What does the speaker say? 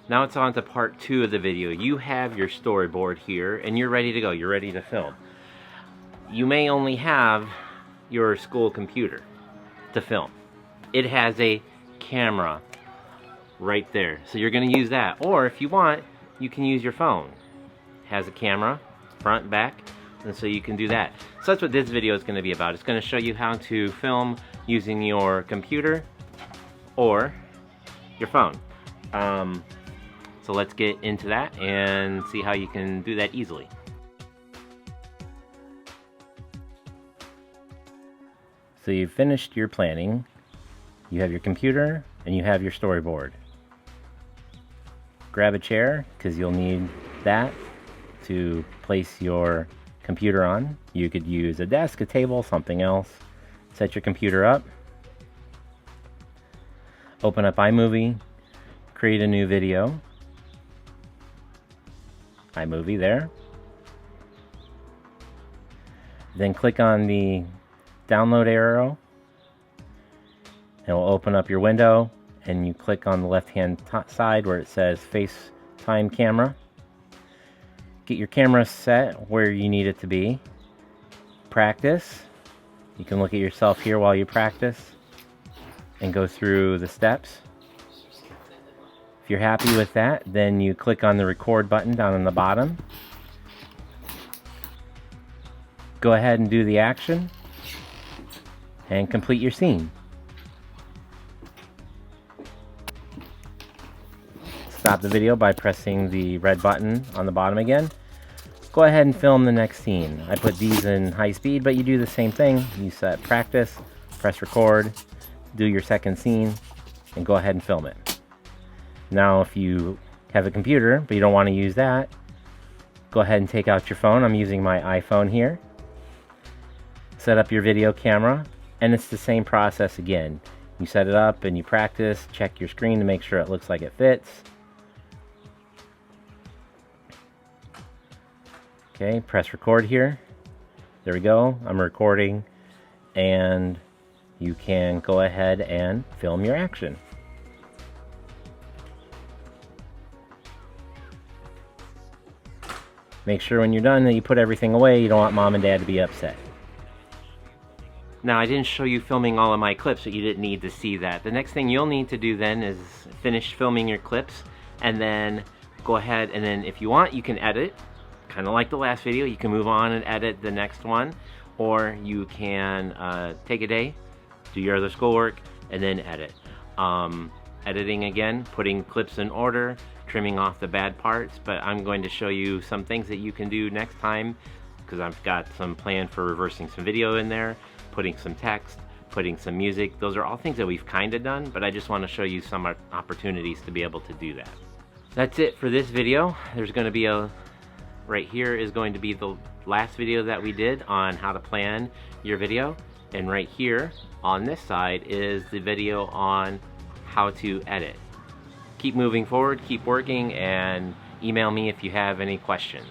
Now it's on to part 2 of the video. You have your storyboard here and you're ready to go. You're ready to film. You may only have your school computer to film. It has a camera right there, so you're going to use that. Or if you want, you can use your phone. It has a camera, front, back, and so you can do that. So that's what this video is going to be about. It's going to show you how to film using your computer or your phone. So let's get into that and see how you can do that easily. So you've finished your planning. You have your computer and you have your storyboard. Grab a chair because you'll need that to place your computer on. You could use a desk, a table, something else. Set your computer up. Open up iMovie. Create a new video. iMovie there. Then click on the download arrow. It will open up your window, and you click on the left hand side where it says FaceTime camera. Get your camera set where you need it to be. Practice. You can look at yourself here while you practice and go through the steps. If you're happy with that, then you click on the record button down on the bottom. Go ahead and do the action and complete your scene. Stop the video by pressing the red button on the bottom again. Go ahead and film the next scene. I put these in high speed, but you do the same thing. You set practice, press record, do your second scene, and go ahead and film it. Now if you have a computer, but you don't want to use that, go ahead and take out your phone. I'm using my iPhone here. Set up your video camera, and it's the same process again. You set it up and you practice, check your screen to make sure it looks like it fits. Okay, press record here. There we go, I'm recording, and you can go ahead and film your action. Make sure when you're done that you put everything away. You don't want mom and dad to be upset. Now, I didn't show you filming all of my clips, but you didn't need to see that. The next thing you'll need to do then is finish filming your clips, and then go ahead and then if you want, you can edit. Kind of like the last video, you can move on and edit the next one, or you can take a day, do your other schoolwork, and then edit. Editing again, putting clips in order, trimming off the bad parts, but I'm going to show you some things that you can do next time because I've got some plan for reversing some video in there, putting some text, putting some music. Those are all things that we've kind of done, but I just want to show you some opportunities to be able to do that. That's it for this video. There's going to be right here is going to be the last video that we did on how to plan your video, and right here on this side is the video on how to edit. Keep moving forward, keep working, and email me if you have any questions.